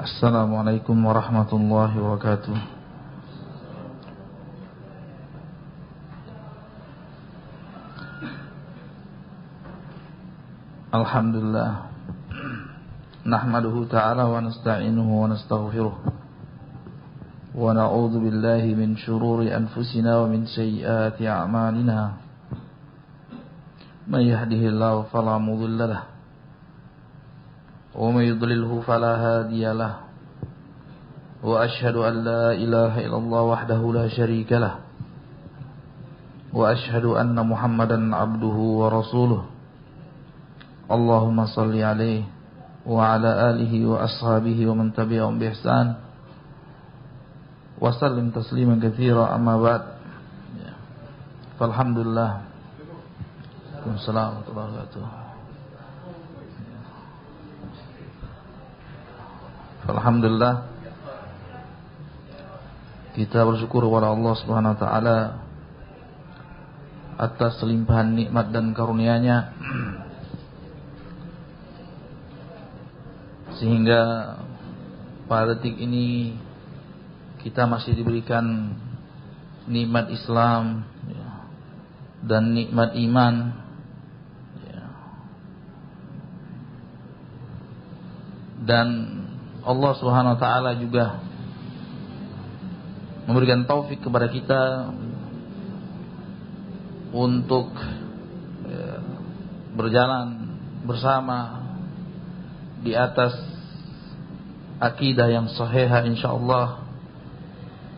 Assalamualaikum warahmatullahi wabarakatuh. Alhamdulillah. Nahmaduhu ta'ala wa nasta'inuhu wa nastaghfiruh. Wa na'udzu billahi min shururi anfusina wa min sayyiati a'malina. May yahdihillahu fala mudilla lahu wa may yudlilhu fala hadiya lahu. Wa ashhadu an la ilaha illallah wahdahu la syarika lahu. Wa ashhadu anna Muhammadan abduhu wa rasuluh. Allahumma salli alaihi wa ala alihi wa ashabihi wa man tabi'ahum bi ihsan. Wa sallim tasliman katsira amma ba'd. Alhamdulillah. Waalaikumsalam warahmatullahi wabarakatuh. Alhamdulillah, kita bersyukur kepada Allah Subhanahu wa taala atas limpahan nikmat dan karunia-Nya, sehingga pada detik ini kita masih diberikan nikmat Islam dan nikmat iman. Dan Allah Subhanahu wa taala juga memberikan taufik kepada kita untuk berjalan bersama di atas akidah yang sahih insyaallah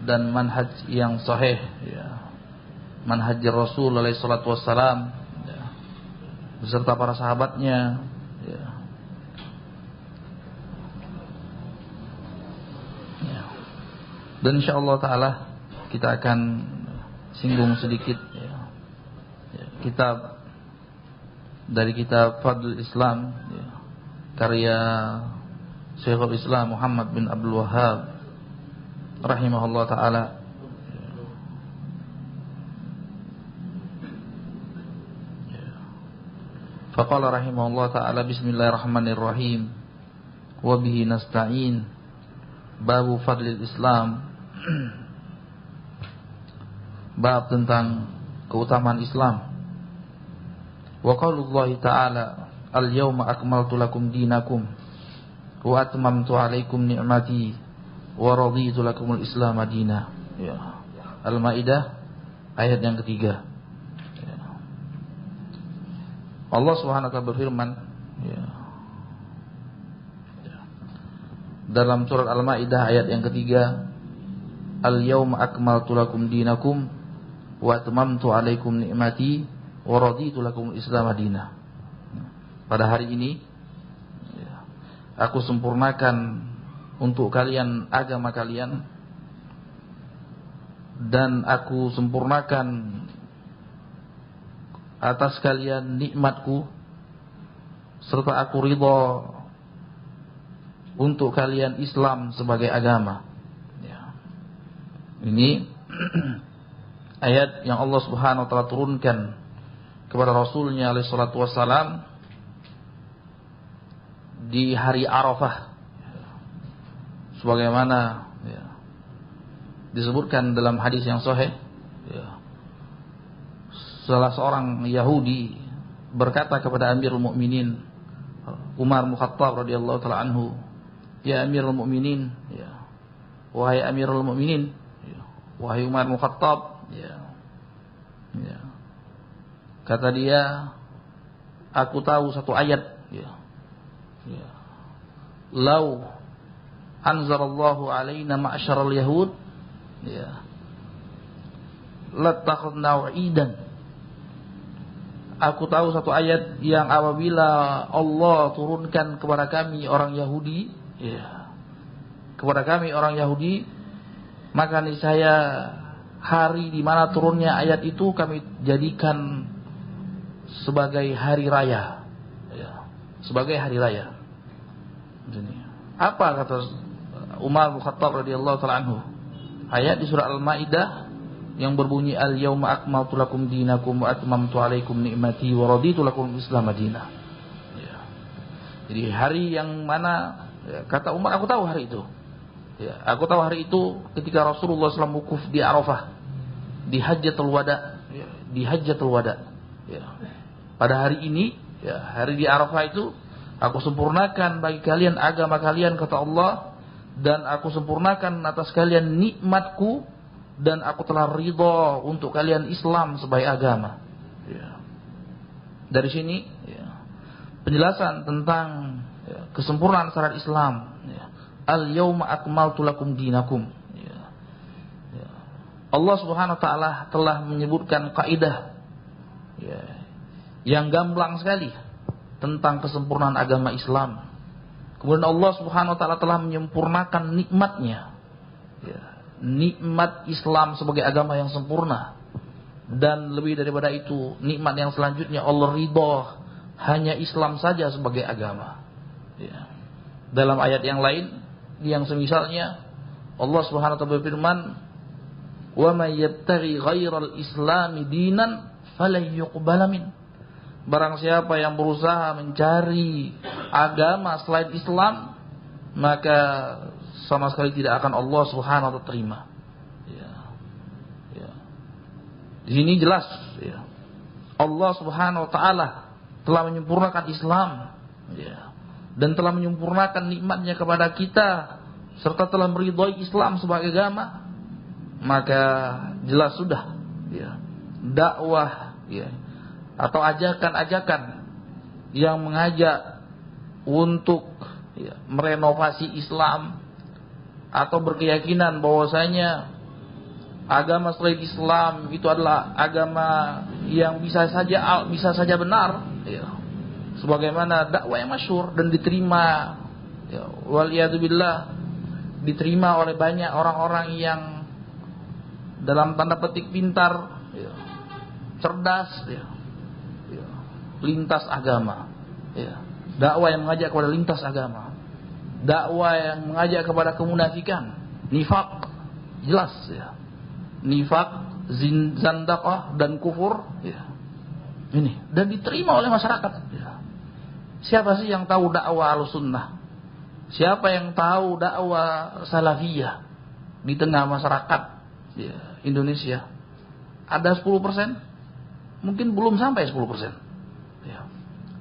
dan manhaj yang sahih, manhaj Rasul alaihi salatu wassalam beserta para sahabatnya. Dan insyaallah ta'ala kita akan singgung sedikit kitab dari kitab Fadlul Islam, karya Syekhul Islam Muhammad bin Abdul Wahhab rahimahullah ta'ala. Faqala rahimahullah ta'ala, bismillahirrahmanirrahim, wa bihi nasta'in, babu fadlil Islam. Bab tentang keutamaan Islam. Wa qaulullahi ta'ala, al-yawma akmaltu lakum dinakum wa atmamtu alaikum ni'mati wa raditu lakumul Islam madina. Al-Maidah ayat yang ketiga. Allah Subhanahu wa ta'ala berfirman dalam surat Al-Maidah ayat yang ketiga, al-yawma akmaltu lakum dinakum wa atmamtu alaikum ni'mati wa raditu lakumul Islam madina. Pada hari ini aku sempurnakan untuk kalian agama kalian, dan aku sempurnakan atas kalian nikmatku, serta aku ridha untuk kalian Islam sebagai agama. Ini ayat yang Allah Subhanahu wa taala turunkan kepada Rasulnya alaihi salatu wassalam di hari Arafah, sebagaimana disebutkan dalam hadis yang sahih. Salah seorang Yahudi berkata kepada Amirul Mukminin Umar bin Khattab radhiyallahu taala anhu, "Ya Amirul Mukminin, wahai Amirul Mukminin, wahai Umar bin Khattab." Kata dia, aku tahu satu ayat, "Lau anzalallahu alaina ma'syaral yahud, latakhadna idan." Aku tahu satu ayat yang apabila Allah turunkan kepada kami orang Yahudi, kepada kami orang Yahudi, maka niscaya hari di mana turunnya ayat itu kami jadikan sebagai hari raya, sebagai hari raya. Apa kata Umar bin Khattab radhiyallahu taala anhu? Ayat di surah Al-Maidah yang berbunyi, al-yawma akmaltu lakum dinakum wa atmamtu alaikum ni'mati wa raditu lakum Islam madina. Jadi hari yang mana Ya, kata Umar, aku tahu hari itu. Ya, aku tahu hari itu ketika Rasulullah SAW wukuf di Arafah, di Hajjatul Wada, ya, di Hajjatul Wada. Ya. Pada hari ini, ya, hari di Arafah itu, aku sempurnakan bagi kalian agama kalian, kata Allah, dan aku sempurnakan atas kalian nikmatku, dan aku telah ridha untuk kalian Islam sebagai agama. Ya. Dari sini, ya, penjelasan tentang, ya, kesempurnaan syariat Islam. Ya. Al-yawma akmaltu lakum dinakum. Ya. Ya. Allah Subhanahu wa taala telah menyebutkan kaidah, ya, yang gamblang sekali tentang kesempurnaan agama Islam. Kemudian Allah Subhanahu wa taala telah menyempurnakan nikmatnya. Ya. Nikmat Islam sebagai agama yang sempurna. Dan lebih daripada itu, nikmat yang selanjutnya Allah ridha hanya Islam saja sebagai agama. Ya. Dalam ayat yang lain yang semisalnya Allah Subhanahu wa taala berfirman, "Wa may yabtaghi ghairal islami dinan falan yuqbala min." Barang siapa yang berusaha mencari agama selain Islam, maka sama sekali tidak akan Allah Subhanahu wa taala terima. Ya. Ya. Di sini jelas, ya, Allah Subhanahu wa taala telah menyempurnakan Islam, ya, dan telah menyempurnakan nikmatnya kepada kita, serta telah meridhai Islam sebagai agama. Maka jelas sudah, ya, dakwah, ya, atau ajakan-ajakan yang mengajak untuk, ya, merenovasi Islam atau berkeyakinan bahwasanya agama selain Islam itu adalah agama yang bisa saja benar, ya, sebagaimana dakwah yang masyhur dan diterima, ya, waliyadzubillah, diterima oleh banyak orang-orang yang dalam tanda petik pintar, ya, cerdas, ya, ya, lintas agama, ya. Dakwah yang mengajak kepada lintas agama, dakwah yang mengajak kepada kemunafikan, nifak, jelas, ya, nifak, zandaqah dan kufur, ya, ini, dan diterima oleh masyarakat, ya. Siapa sih yang tahu dakwah Ahlussunnah? Siapa yang tahu dakwah Salafiyah di tengah masyarakat, ya, Indonesia? Ada 10%? Mungkin belum sampai 10%. Ya.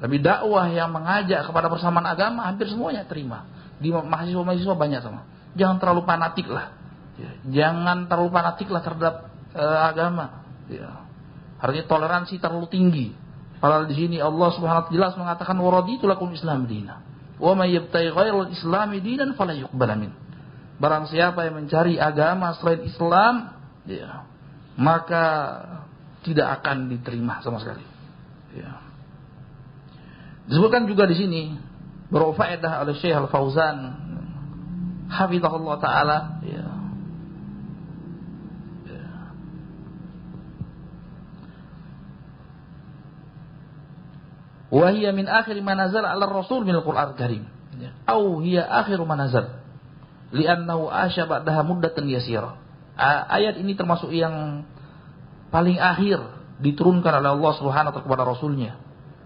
Tapi dakwah yang mengajak kepada persamaan agama hampir semuanya terima. Di mahasiswa-mahasiswa banyak sama. Jangan terlalu fanatik lah. Ya. Jangan terlalu fanatik lah terhadap agama. Ya. Artinya toleransi terlalu tinggi. Padahal di sini Allah Subhanahu wa taala jelas mengatakan waraditu lakum Islam dinan. Wa may yabtaghi ghairal islami dinan fala yuqbal min. Barang siapa yang mencari agama selain Islam, ya, maka tidak akan diterima sama sekali. Ya. Disebutkan juga di sini berfaedah oleh Syekh Al-Fauzan hafizahullah taala, ya. Wa hiya min akhir ma nazala 'ala ar-rasul min al-Qur'an al-Karim. Au hiya akhiru ma nazal. Li'annahu asya ba'daha muddatan yasira. Ayat ini termasuk yang paling akhir diturunkan oleh Allah Subhanahu wa taala kepada rasulnya.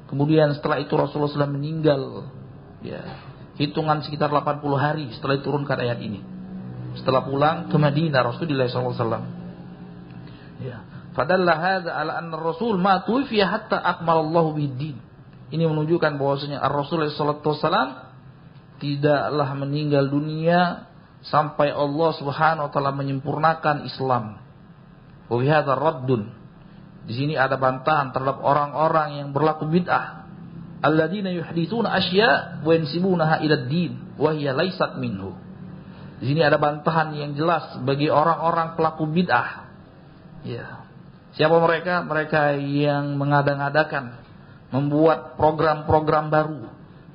Kemudian setelah itu Rasulullah SAW meninggal, ya, hitungan sekitar 80 hari setelah diturunkan ayat ini. Setelah pulang ke Madinah Rasulullah SAW. Ya. Fadalla hadza 'ala anna ar-rasul ma tuwfiya hatta akmalallahu bid-din. Ini menunjukkan bahwasanya Rasulullah SAW tidaklah meninggal dunia sampai Allah Subhanahu wa taala menyempurnakan Islam. Wa hadza raddun. Di sini ada bantahan terhadap orang-orang yang berlaku bid'ah. Alladzina yuhditsuna asya' wa yansibunaha ila ad-din wa hiya laysat minhu. Di sini ada bantahan yang jelas bagi orang-orang pelaku bid'ah. Ya. Siapa mereka? Mereka yang mengada-ngadakan, membuat program-program baru,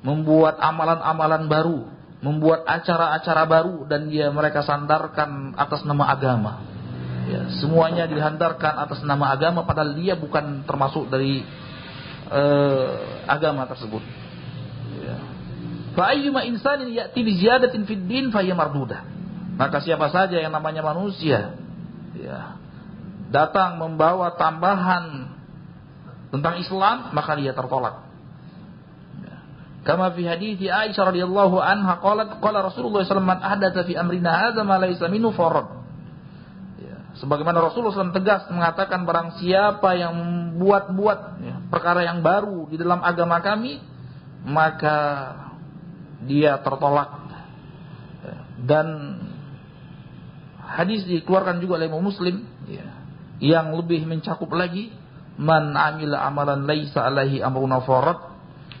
membuat amalan-amalan baru, membuat acara-acara baru, dan mereka sandarkan atas nama agama. Ya, semuanya dihantarkan atas nama agama, padahal dia bukan termasuk dari agama tersebut. Ya. Fa ayyuma insanin ya'ti bi ziyadatin fid din fa hiya mardudah. Maka siapa saja yang namanya manusia, ya, datang membawa tambahan tentang Islam, maka dia tertolak. Ya. Kama fi hadithi Aisyah radhiyallahu anha qalat qala Rasulullah sallallahu alaihi wasallam man ahdatsa fi amrina hadza ma laysa minhu farad. Ya, sebagaimana Rasulullah SAW tegas mengatakan barang siapa yang membuat-buat perkara yang baru di dalam agama kami, maka dia tertolak. Dan hadis dikeluarkan juga oleh Imam Muslim yang lebih mencakup lagi, man amila amalan laisa alaihi amruna farad.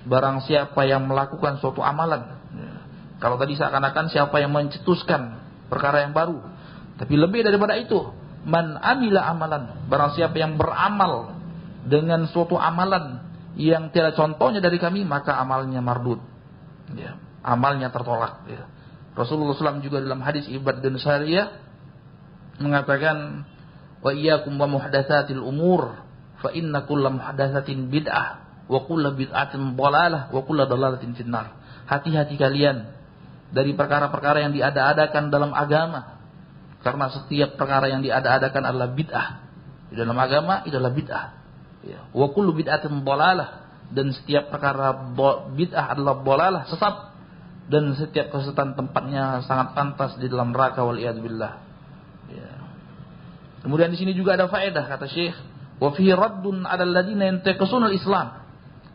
Barang siapa yang melakukan suatu amalan, kalau tadi seakan-akan siapa yang mencetuskan perkara yang baru, tapi lebih daripada itu, man amila amalan, barang siapa yang beramal dengan suatu amalan yang tidak contohnya dari kami, maka amalnya mardud, amalnya tertolak. Rasulullah SAW juga dalam hadis Ibad dan Sariyah mengatakan, wa iyyakum wa muhdatsatil umur, fa inna kulla muhdatsatin bid'ah wa kullu bid'atin dhalalah wa kullu dhalalatin finnar. Hati-hati kalian dari perkara-perkara yang diada-adakan dalam agama, karena setiap perkara yang diada-adakan adalah bid'ah. Di dalam agama itu adalah bid'ah. Wa kullu bid'atin dhalalah, dan setiap perkara bid'ah adalah dhalalah, sesat, dan setiap kesesatan tempatnya sangat pantas di dalam neraka, wal iyad billah. Kemudian di sini juga ada faedah, kata Syekh, wa fihi raddun 'ala alladziina yantaqisuna al-islam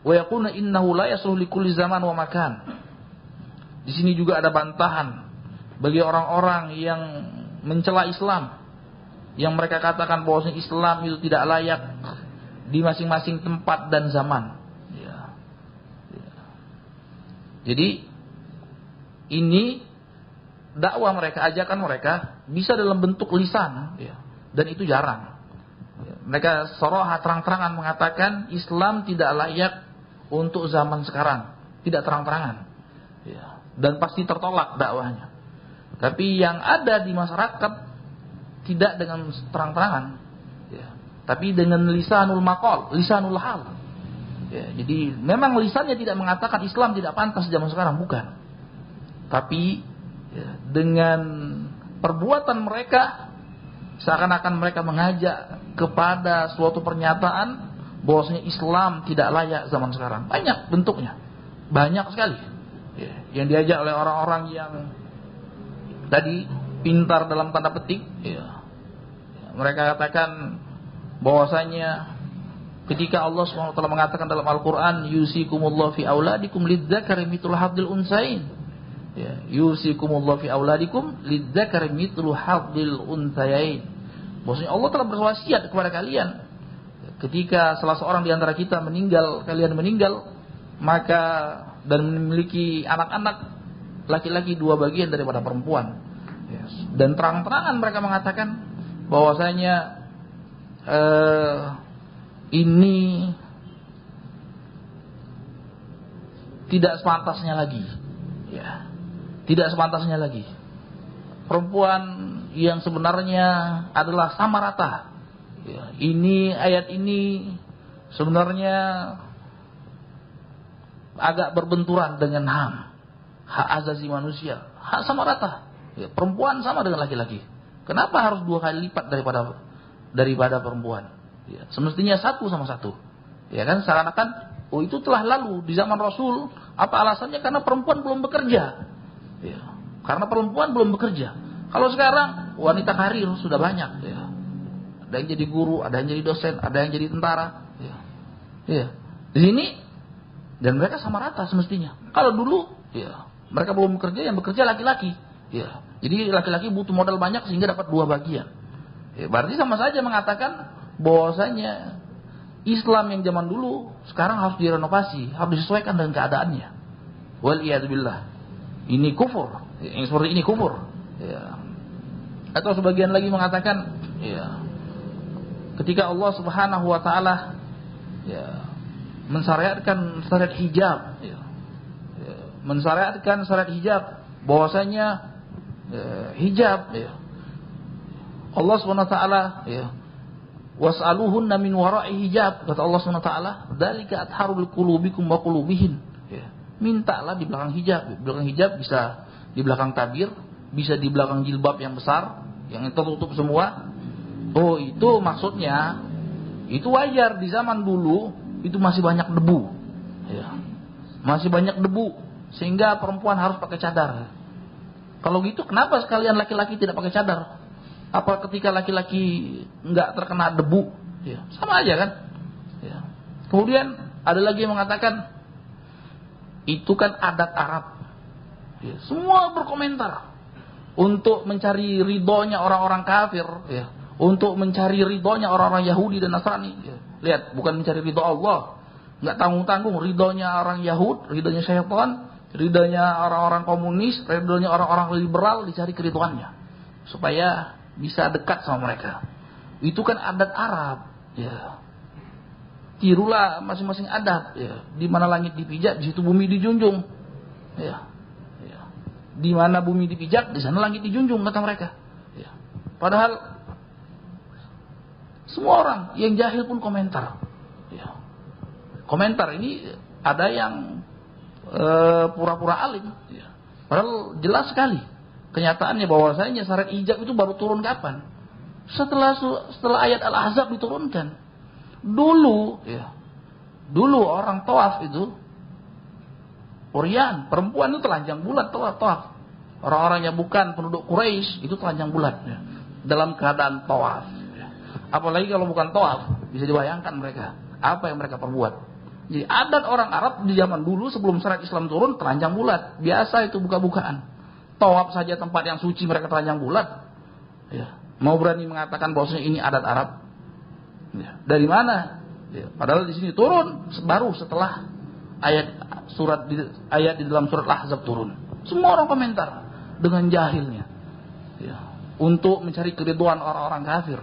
wa yaquluna innahu la yasluhu li kulli zaman wa makan. Di sini juga ada bantahan bagi orang-orang yang mencela Islam, yang mereka katakan bahwasanya Islam itu tidak layak di masing-masing tempat dan zaman. Jadi ini dakwah mereka, ajakan mereka bisa dalam bentuk lisan, dan itu jarang. Mereka soroha terang-terangan mengatakan Islam tidak layak untuk zaman sekarang, tidak terang-terangan, dan pasti tertolak dakwahnya. Tapi yang ada di masyarakat tidak dengan terang-terangan, tapi dengan lisanul maqal, lisanul hal. Jadi memang lisannya tidak mengatakan Islam tidak pantas zaman sekarang, bukan. Tapi dengan perbuatan mereka seakan-akan mereka mengajak kepada suatu pernyataan bahwasanya Islam tidak layak zaman sekarang. Banyak bentuknya, banyak sekali. Yang diajak oleh orang-orang yang tadi pintar dalam tanda petik. Mereka katakan bahwasanya ketika Allah SWT mengatakan dalam Al-Quran, yusikumullah fi auladikum lidzakari mithlu hadhil unsayain. Yusikumullah fi auladikum lidzakari mithlu hadhil unsayain. Maksudnya Allah telah berwasiat kepada kalian, ketika salah seorang di antara kita meninggal, kalian meninggal, maka dan memiliki anak-anak laki-laki 2 bagian daripada perempuan. Dan terang-terangan mereka mengatakan bahwasanya ini tidak sepantasnya lagi. Tidak sepantasnya lagi. Perempuan yang sebenarnya adalah sama rata. Ini ayat ini sebenarnya agak berbenturan dengan HAM, hak asasi manusia, hak sama rata. Perempuan sama dengan laki-laki. Kenapa harus 2 kali lipat daripada perempuan? Semestinya 1 sama 1. Kan seakan-akan itu telah lalu di zaman Rasul. Apa alasannya? Karena perempuan belum bekerja. Karena perempuan belum bekerja. Kalau sekarang wanita karir sudah banyak. Ada yang jadi guru, ada yang jadi dosen, ada yang jadi tentara. Di sini dan mereka sama rata semestinya. Kalau dulu, mereka belum bekerja, yang bekerja laki-laki. Jadi laki-laki butuh modal banyak sehingga dapat 2 bagian. Berarti sama saja mengatakan bahwasanya Islam yang zaman dulu sekarang harus direnovasi, harus disesuaikan dengan keadaannya. Wal iyad billah. Ini kufur. Yang seperti ini kufur. Atau sebagian lagi mengatakan, ketika Allah Subhanahu wa taala mensyariatkan syariat hijab, mensyariatkan syariat hijab, bahwasanya hijab, Allah Subhanahu wa taala, was'aluhunna min wara'i hijab, kata Allah Subhanahu wa taala, dzalika atharu liqulubikum wa qulubihin. Mintalah di belakang hijab. Di belakang hijab bisa di belakang tabir, bisa di belakang jilbab yang besar, yang tertutup semua. Oh, itu maksudnya, itu wajar di zaman dulu itu masih banyak debu. masih banyak debu sehingga perempuan harus pakai cadar. Kalau gitu kenapa sekalian laki-laki tidak pakai cadar? Apa ketika laki-laki nggak terkena debu? Ya, sama aja kan? Ya. Kemudian ada lagi yang mengatakan itu kan adat Arab. Ya, semua berkomentar untuk mencari ridhonya orang-orang kafir, ya, untuk mencari ridhonya orang-orang Yahudi dan Nasrani. Ya. Lihat, bukan mencari ridho Allah, nggak tanggung-tanggung, ridhonya orang Yahud, ridhonya syaitan, ridhonya orang-orang komunis, ridhonya orang-orang liberal, dicari keridhoannya supaya bisa dekat sama mereka. Itu kan adat Arab, ya. Tirulah masing-masing adat, ya. Di mana langit dipijak, di situ bumi dijunjung, ya. Ya. Di mana bumi dipijak, di sana langit dijunjung, kata mereka. Ya. Padahal semua orang yang jahil pun komentar, ya. Komentar ini ada yang pura-pura alim, ya. Padahal jelas sekali kenyataannya bahwasanya syariat ijab itu baru turun kapan? Setelah ayat Al-Ahzab diturunkan. Dulu, ya. Dulu orang tawaf itu Uryan, perempuan itu telanjang bulat tawaf. Orang-orang yang bukan penduduk Quraisy itu telanjang bulat, ya, dalam keadaan tawaf. Ya. Apalagi kalau bukan tawaf, bisa dibayangkan mereka apa yang mereka perbuat. Jadi adat orang Arab di zaman dulu sebelum syariat Islam turun telanjang bulat, biasa itu buka-bukaan. Tawaf saja tempat yang suci mereka telanjang bulat. Ya. Mau berani mengatakan bahwasanya ini adat Arab? Ya. Dari mana? Ya. Padahal di sini turun baru setelah ayat di dalam surat Al-Ahzab turun. Semua orang komentar dengan jahilnya, ya, untuk mencari keridhaan orang-orang kafir.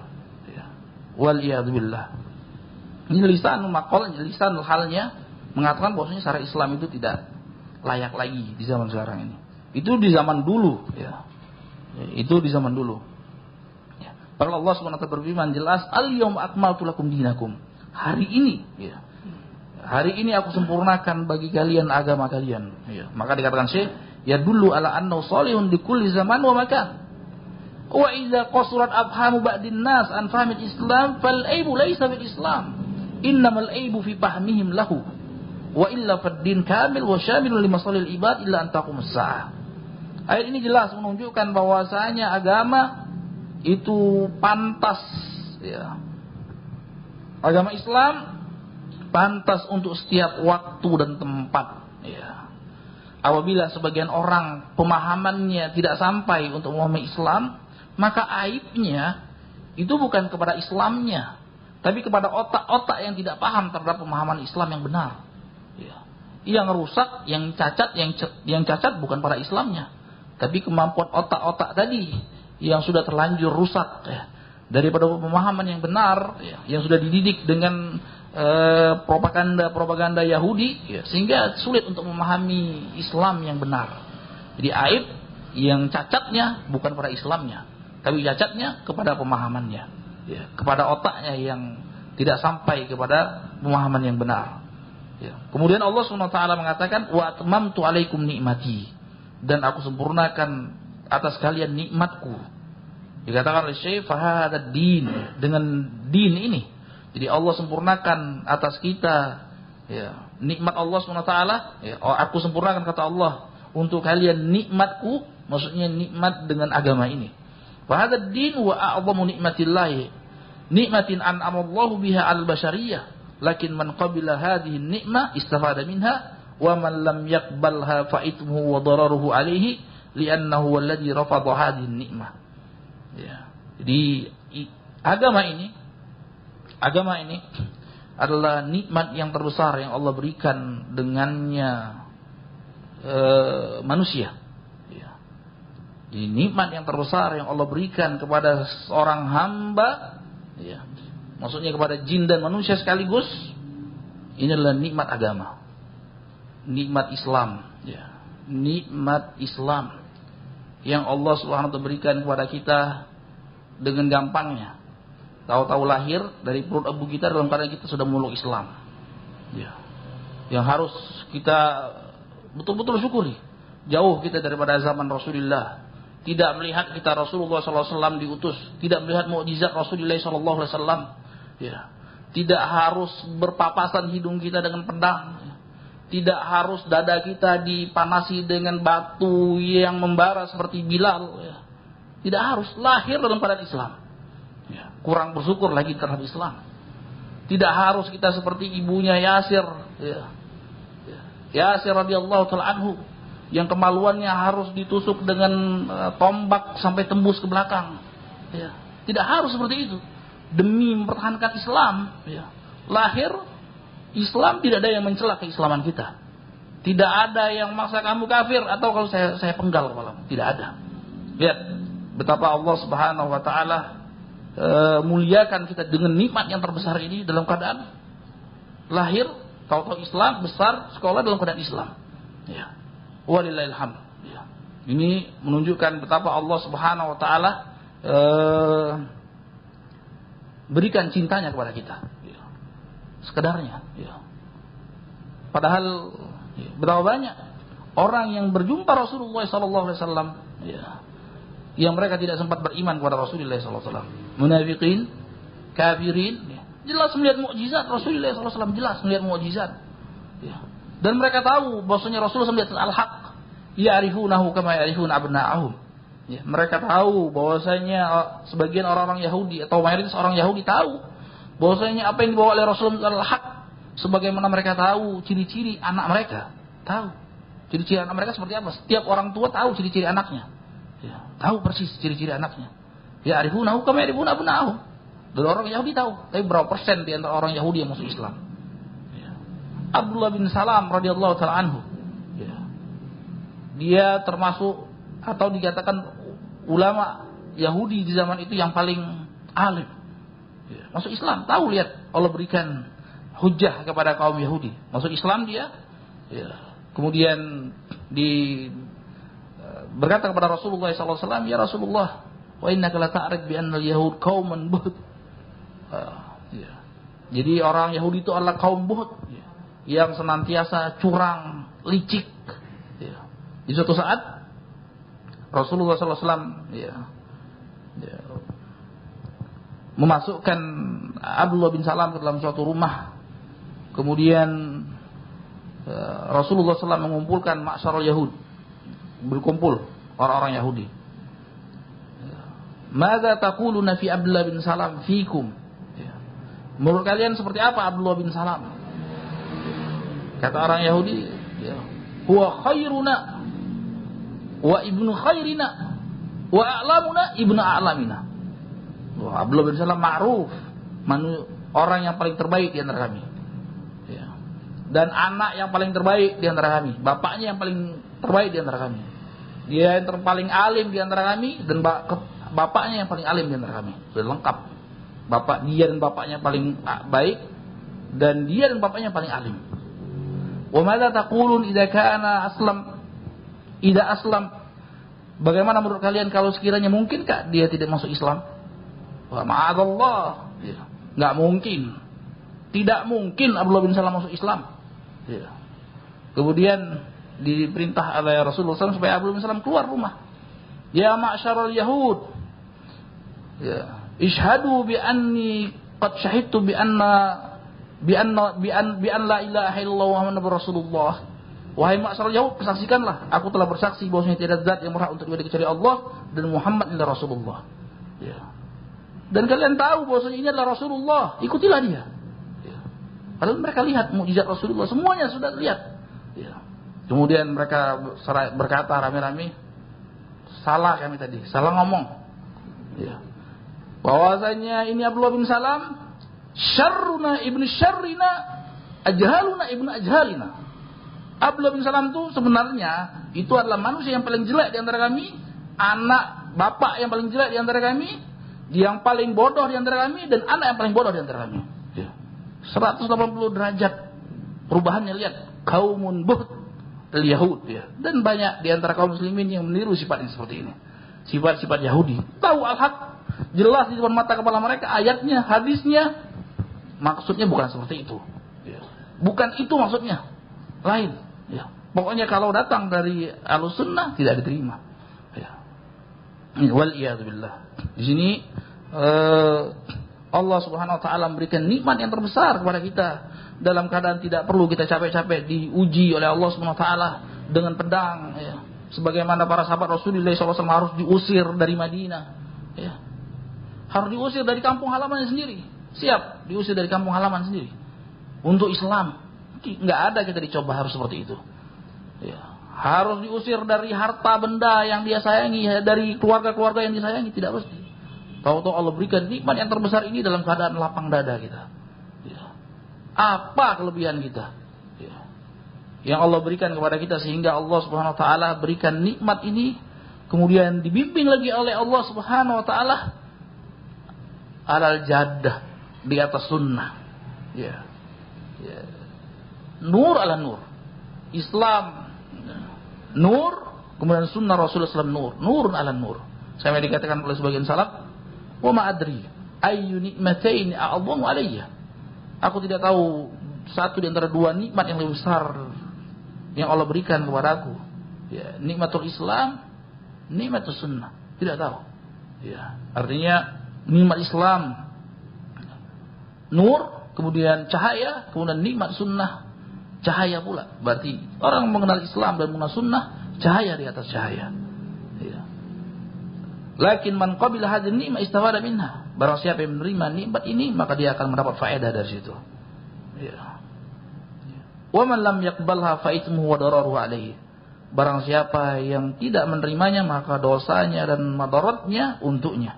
Ya. Waliyadzubillah. Ini lisan maqal, lisan halnya mengatakan bahwasanya syariat Islam itu tidak layak lagi di zaman sekarang ini. Itu di zaman dulu, ya. Itu di zaman dulu. Ya. Padahal Allah SWT berfirman jelas, al-yawma akmaltu lakum dinakum. Hari ini, ya. Hari ini aku sempurnakan bagi kalian agama kalian. Ya. Maka dikatakan Syekh, ya dulu ala annahu salihun di kulli zaman wa makan. Wa idza qasurat afhamu ba'din nas an fahmil Islam fal aibu laysa bil Islam. Innamal aibu fi fahmihim lahu. Wa illa fad-din kamil wa syamilun limasalil ibad illa an taqumus saah. Ayat ini jelas menunjukkan bahwasanya agama itu pantas, ya. Agama Islam pantas untuk setiap waktu dan tempat, ya. Apabila sebagian orang pemahamannya tidak sampai untuk memahami Islam, maka aibnya itu bukan kepada Islamnya, tapi kepada otak-otak yang tidak paham terhadap pemahaman Islam yang benar. Ya. Yang rusak, yang cacat bukan pada Islamnya, tapi kemampuan otak-otak tadi yang sudah terlanjur rusak, ya, daripada pemahaman yang benar, ya, yang sudah dididik dengan propaganda Yahudi, ya, sehingga sulit untuk memahami Islam yang benar. Jadi aib yang cacatnya bukan pada Islamnya, tapi cacatnya kepada pemahamannya, ya, kepada otaknya yang tidak sampai kepada pemahaman yang benar. Ya. Kemudian Allah SWT mengatakan wa atmamtu alaikum nikmati, dan aku sempurnakan atas kalian nikmatku. Dikatakan oleh Syekh fahadad din, dengan din ini, jadi Allah sempurnakan atas kita, ya, nikmat Allah SWT, ya, aku sempurnakan kata Allah untuk kalian nikmatku, maksudnya nikmat dengan agama ini. Fahadad din wa a'zamu nikmatillahi nikmatin an'amallahu biha al-bashariyah, lakin man qabila hadhihi nikmah istafada minha wa man lam yaqbalha fa ithmuhu wa dararuhu alaihi li'annahu alladhi rafadha hadhihi nikmah. Ya. Jadi agama ini adalah nikmat yang terbesar yang Allah berikan dengannya manusia. Ya. Jadi nikmat yang terbesar yang Allah berikan kepada seorang hamba, ya, maksudnya kepada jin dan manusia sekaligus, ini adalah nikmat agama, nikmat Islam, ya, nikmat Islam yang Allah SWT berikan kepada kita dengan gampangnya. Tahu-tahu lahir dari perut ibu kita dalam keadaan kita sudah memeluk Islam, ya, yang harus kita betul-betul syukuri. Jauh kita daripada zaman Rasulullah, tidak melihat kita Rasulullah SAW diutus, tidak melihat mukjizat Rasulullah SAW, ya, tidak harus berpapasan hidung kita dengan pedang, ya. Tidak harus dada kita dipanasi dengan batu yang membara seperti Bilal. Ya. Tidak harus lahir dalam keadaan Islam. Ya. Kurang bersyukur lagi terhadap Islam. Tidak harus kita seperti ibunya Yasir. Ya. Yasir radhiyallahu ta'ala anhu. Yang kemaluannya harus ditusuk dengan tombak sampai tembus ke belakang. Ya. Tidak harus seperti itu. Demi mempertahankan Islam. Ya. Lahir Islam, tidak ada yang mencela keislaman kita. Tidak ada yang maksa kamu kafir atau kalau saya penggal kepalamu. Tidak ada. Lihat betapa Allah Subhanahu wa taala muliakan kita dengan nikmat yang terbesar ini dalam keadaan lahir, tahu-tahu Islam, besar, sekolah dalam keadaan Islam. Ya. Walillahil hamd. Ya. Ini menunjukkan betapa Allah Subhanahu wa taala berikan cintanya kepada kita. Sekedarnya, ya. Padahal betapa banyak orang yang berjumpa Rasulullah SAW, ya, yang mereka tidak sempat beriman kepada Rasulullah SAW. Munafiqin, kafirin, ya. Jelas melihat mukjizat Rasulullah SAW, jelas melihat mukjizat. Ya. Dan mereka tahu bahwasanya Rasulullah SAW al-haq, ya'rifunahu kama ya'rifuna abna'ahum. Ya. Mereka tahu bahwasanya sebagian orang-orang Yahudi atau mayoritas orang Yahudi tahu bahwasanya apa yang dibawa oleh Rasulullah adalah hak, sebagaimana mereka tahu ciri-ciri anak mereka. Tahu ciri-ciri anak mereka seperti apa. Setiap orang tua tahu ciri-ciri anaknya, ya, tahu persis ciri-ciri anaknya. Ya arifunahu kama yarifuna abna'ahum. Dan orang Yahudi tahu. Tapi berapa persen di antara orang Yahudi yang masuk Islam? Ya. Abdullah bin Salam radhiyallahu ta'ala anhu, ya, dia termasuk atau dikatakan ulama Yahudi di zaman itu yang paling alim. Masuk Islam, tahu, lihat Allah berikan hujah kepada kaum Yahudi. Masuk Islam dia, ya. Kemudian berkata kepada Rasulullah SAW, ya Rasulullah, wa innaka la ta'rif bi anna al-yahud qauman buhut. Ya. Jadi orang Yahudi itu adalah kaum buhut, ya, yang senantiasa curang, licik. Ya. Di suatu saat Rasulullah SAW, ya, memasukkan Abdullah bin Salam ke dalam suatu rumah. Kemudian Rasulullah SAW mengumpulkan ma'syarul Yahud, berkumpul orang-orang Yahudi. Madza taquluna fi Abdullah bin Salam fikum? Menurut kalian seperti apa Abdullah bin Salam? Kata orang Yahudi, huwa khairuna wa ibnu khairina wa a'lamuna ibnu a'lamina. Abdullah bin Salam ma'ruf, orang yang paling terbaik di antara kami, ya. Dan anak yang paling terbaik di antara kami, bapaknya yang paling terbaik di antara kami. Dia yang paling alim di antara kami, dan bapaknya yang paling alim di antara kami. Sudah lengkap. Dia dan bapaknya paling baik, dan dia dan bapaknya paling alim. Wa madza taqulun idza kana aslam? Bagaimana menurut kalian kalau sekiranya mungkinkah dia tidak masuk Islam? Ma'adallah, ya. Nggak mungkin, tidak mungkin Abdullah bin Salam masuk Islam. Ya. Kemudian diperintah oleh Rasulullah SAW supaya Abdullah bin Salam keluar rumah. Ya ma'syarul Yahud, ya, ishhadu bi anni qad syahidtu bi an la ilaha illallah Muhammadur Rasulullah. Wahai ma'syarul Yahud, saksikanlah, aku telah bersaksi bahwasanya tidak ada zat yang berhak untuk diibadahi kecuali Allah dan Muhammad adalah Rasulullah. Ya. Dan kalian tahu bahwasanya ini adalah Rasulullah, ikutilah dia. Ya. Padahal mereka lihat mukjizat Rasulullah, semuanya sudah lihat. Ya. Kemudian mereka berkata rame-rame, salah kami tadi, salah ngomong. Ya. Bahwasanya ini Abdullah bin Salam, syarruna ibnu syarrina, ajhaluna ibnu ajhalina. Abdullah bin Salam itu sebenarnya itu adalah manusia yang paling jelek di antara kami, anak bapak yang paling jelek di antara kami, yang paling bodoh di antara kami, dan anak yang paling bodoh di antara kami. Ya. 180 derajat perubahannya, lihat. Kaumun buht al-Yahud, ya. Dan banyak di antara kaum muslimin yang meniru sifat yang seperti ini. Sifat-sifat Yahudi. Tahu al-haq, jelas di depan mata kepala mereka, ayatnya, hadisnya, maksudnya bukan seperti itu. Ya. Bukan itu maksudnya. Lain. Ya. Pokoknya kalau datang dari Ahlussunnah tidak diterima. Ya. Wal iyad billah. Di sini Allah Subhanahu wa taala memberikan nikmat yang terbesar kepada kita dalam keadaan tidak perlu kita capek-capek diuji oleh Allah Subhanahu wa taala dengan pedang, ya. Sebagaimana para sahabat Rasulullah SAW harus diusir dari Madinah, ya. Harus diusir dari kampung halamannya sendiri. Siap diusir dari kampung halaman sendiri untuk Islam. Nggak ada kita dicoba harus seperti itu, ya. Harus diusir dari harta benda yang dia sayangi, ya, dari keluarga-keluarga yang disayangi, tidak mesti. Tahu-tahu Allah berikan nikmat yang terbesar ini dalam keadaan lapang dada kita, ya. Apa kelebihan kita, ya, yang Allah berikan kepada kita sehingga Allah Subhanahu wa taala berikan nikmat ini, kemudian dibimbing lagi oleh Allah Subhanahu wa taala alal jaddah, di atas sunnah, ya. Ya. Nur ala nur. Islam nur, kemudian sunnah Rasulullah SAW nur. Nurun ala nur. Saya dikatakan oleh sebagian salaf, wa ma adri ayyu ni'matain a'dhamu alayya. Aku tidak tahu satu di antara dua nikmat yang lebih besar yang Allah berikan kepada aku. Ya, nikmatul Islam, nikmatul sunnah. Tidak tahu. Ya, artinya nikmat Islam nur, kemudian cahaya, kemudian nikmat sunnah cahaya pula. Berarti orang mengenal Islam dan mengenal sunnah, cahaya di atas cahaya, ya. Lakin man qabila hadhihi ni'mah istafada minha. Barang siapa yang menerima nikmat ini, maka dia akan mendapat faedah dari situ, ya. Wa man lam yaqbalha fa itsmuhu wa dararuhu alaihi. Barang siapa yang tidak menerimanya, maka dosanya dan madaratnya untuknya.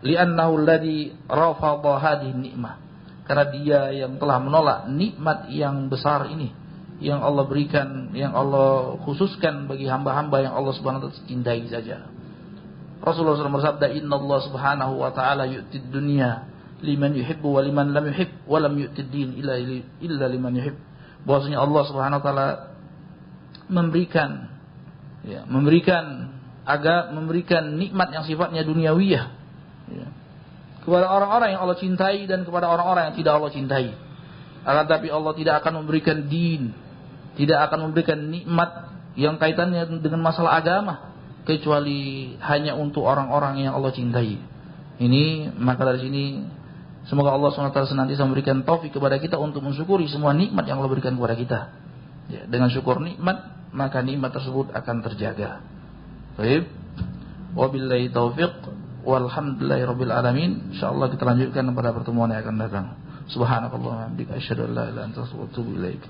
Li'annahu alladhi rafadha hadhihi ni'mah. Karena dia yang telah menolak nikmat yang besar ini, yang Allah berikan, yang Allah khususkan bagi hamba-hamba yang Allah Subhanahu wa taala cintai saja. Rasulullah SAW bersabda, Inna Allah Subhanahu wa taala yu'tid dunya liman yuhibbu wa liman lam yuhib wa lam yu'tid din illa liman yuhib. Bahwasanya Allah Subhanahu wa taala memberikan, ya, memberikan nikmat yang sifatnya duniawiyah, ya, kepada orang-orang yang Allah cintai dan kepada orang-orang yang tidak Allah cintai. Akan tapi Allah tidak akan memberikan din, tidak akan memberikan nikmat yang kaitannya dengan masalah agama, kecuali hanya untuk orang-orang yang Allah cintai. Ini, maka dari sini semoga Allah SWT senantiasa memberikan taufik kepada kita untuk mensyukuri semua nikmat yang Allah berikan kepada kita, ya, dengan syukur nikmat, maka nikmat tersebut akan terjaga. Baik. Wabillahi taufiq. Walhamdulillahirabbil alamin. Insyaallah kita lanjutkan pada pertemuan yang akan datang. Subhanakallahumma wa bihamdika asyhadu an la ilaha illa anta astaghfiruka wa atubu ilaik.